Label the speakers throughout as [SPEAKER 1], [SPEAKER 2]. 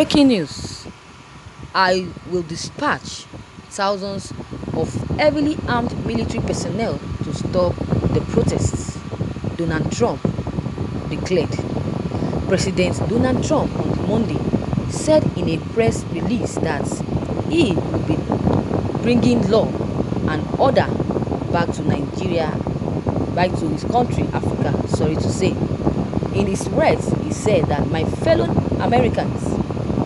[SPEAKER 1] Breaking news: I will dispatch thousands of heavily armed military personnel to stop the protests, Donald Trump declared. President Donald Trump on Monday said in a press release that he will be bringing law and order back to Nigeria, back to his country, Africa, sorry to say. In his words, he said that my fellow Americans,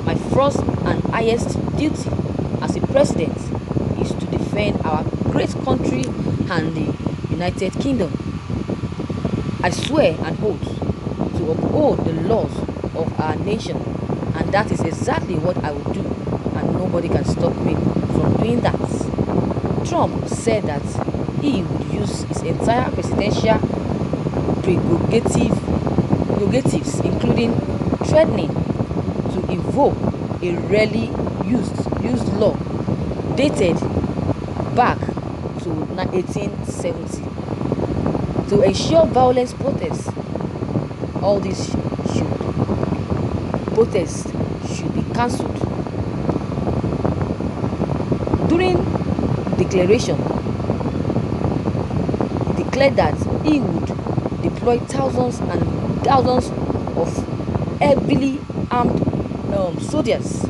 [SPEAKER 1] my first and highest duty as a president is to defend our great country and the United Kingdom. I swear and oath to uphold the laws of our nation, and that is exactly what I will do, and nobody can stop me from doing that. Trump said that he would use his entire presidential prerogatives, including threatening to invoke a rarely used law dated back to 1870 to ensure violent protests. All these protests should be cancelled. During declaration, he declared that he would deploy thousands and thousands of heavily armed soldiers,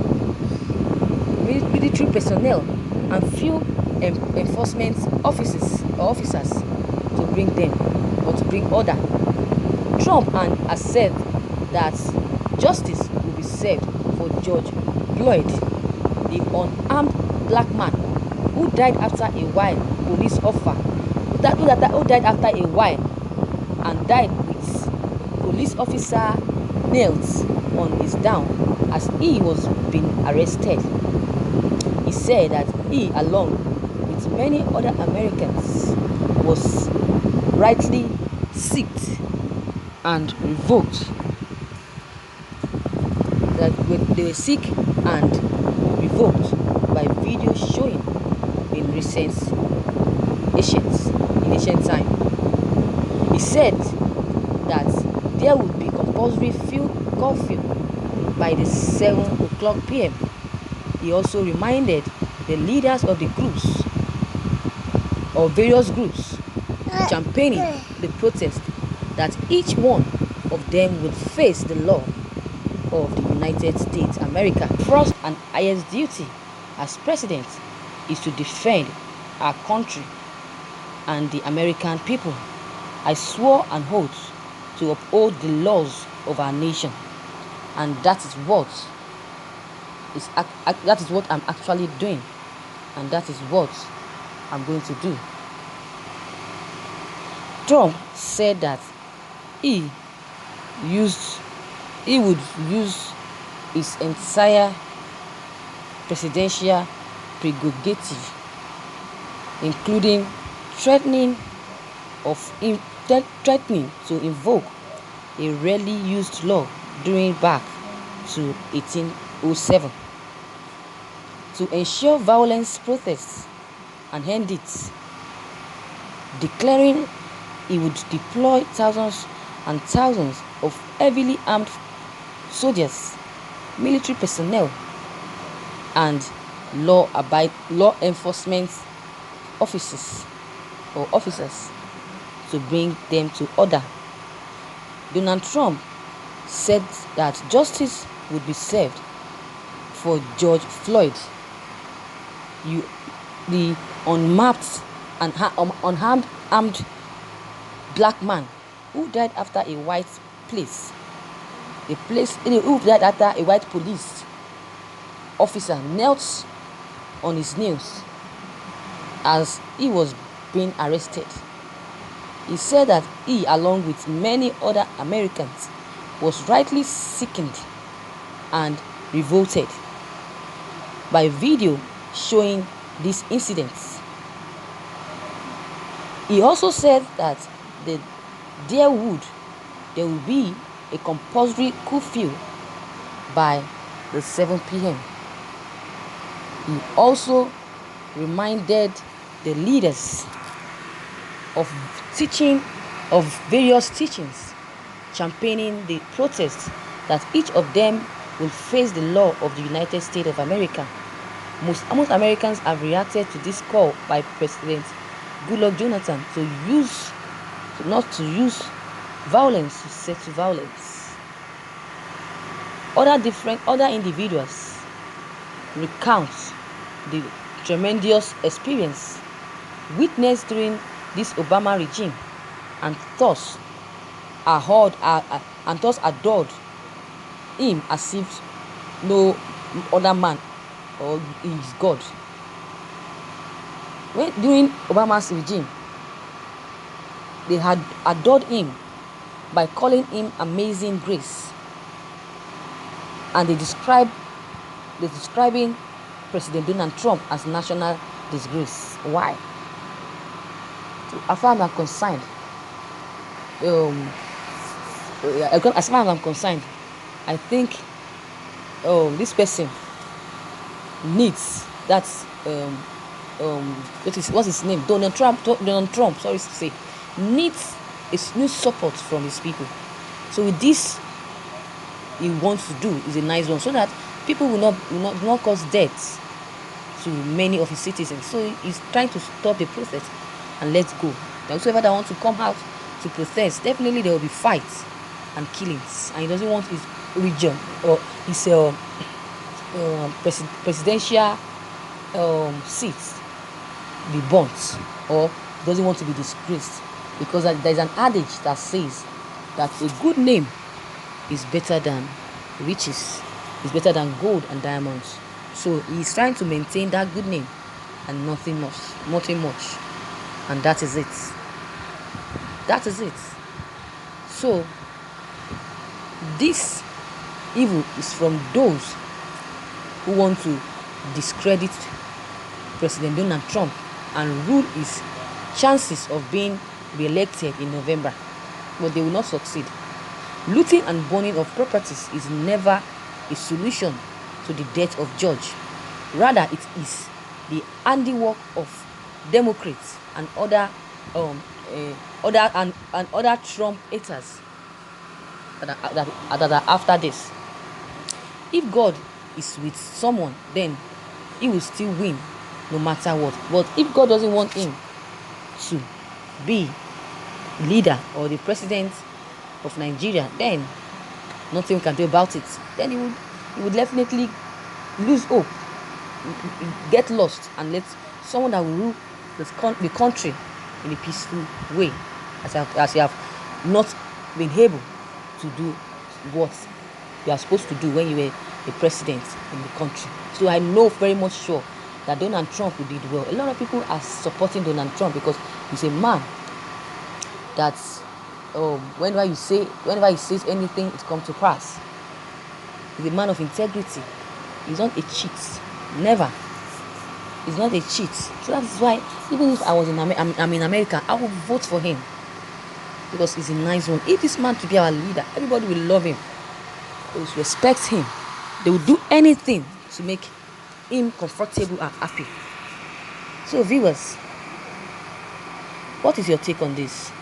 [SPEAKER 1] military personnel, and few enforcement officers to bring order. Trump has said that justice will be served for George Floyd, the unarmed black man who died after a while and died with police officer nails on his down as he was being arrested. He said that he, along with many other Americans, was rightly sick and revoked. That they were sick and revoked by video showing in ancient time. He said that there would be compulsory field curfew by the 7 o'clock p.m. He also reminded the leaders of the various groups championing the protest that each one of them would face the law of the United States America. First and highest duty as president is to defend our country and the American people. I swore an oath to uphold the laws of our nation, and that is what I'm actually doing, and that is what I'm going to do. Trump said that he would use his entire presidential prerogative, including threatening to invoke a rarely used law during back to 1807 to ensure violent protests and end it, declaring he would deploy thousands and thousands of heavily armed soldiers, military personnel, and law enforcement officers to bring them to order. Donald Trump said that justice would be served for George Floyd, the unarmed black man who died after a white police officer knelt on his knees as he was being arrested. He said that he, along with many other Americans, was rightly sickened and revolted by video showing these incidents. He also said that there will be a compulsory curfew by the 7 p.m. He also reminded the leaders of various teachings championing the protest that each of them will face the law of the United States of America. Most Americans have reacted to this call by President Goodluck Jonathan not to use violence to settle violence. Other individuals recount the tremendous experience witnessed during this Obama regime and thus adored him as if no other man or is God. During Obama's regime, they had adored him by calling him Amazing Grace, and they describing President Donald Trump as national disgrace. Why? As far as I'm concerned, I think this person needs what's his name? Donald Trump, sorry to say, needs new support from his people. So with this, he wants to do is a nice one, so that people will not cause deaths to many of his citizens. So he's trying to stop the protest and let go. Whoever that wants to come out to protest, definitely there will be fights and killings, and he doesn't want his region or his presidential seats be burnt, or doesn't want to be disgraced, because there's an adage that says that a good name is better than riches, is better than gold and diamonds. So he's trying to maintain that good name and nothing much, and that is it. So this evil is from those who want to discredit President Donald Trump and rule his chances of being re-elected in November, but they will not succeed. Looting and burning of properties is never a solution to the death of George. Rather, it is the handiwork of Democrats and other Trump haters that are after this. If God is with someone, then he will still win no matter what. But if God doesn't want him to be leader or the president of Nigeria, then nothing we can do about it. Then he would definitely lose hope, get lost, and let someone that will rule the country in a peaceful way, as you have not been able to do what you are supposed to do when you were the president in the country. So I know very much sure that Donald Trump did well. A lot of people are supporting Donald Trump because he's a man that whenever he says anything, it comes to pass. He's a man of integrity. He's not a cheat. Never. He's not a cheat. So that's why, even if I'm in America, I will vote for him, because he's a nice one. If this man to be our leader, everybody will love him. They will respect him. They will do anything to make him comfortable and happy. So viewers, what is your take on this?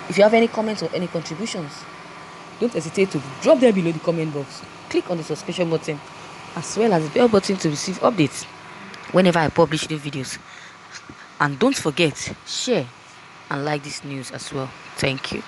[SPEAKER 1] If you have any comments or any contributions, don't hesitate to drop them below the comment box. Click on the subscription button as well as the bell button to receive updates whenever I publish new videos. And don't forget, share and like this news as well. Thank you.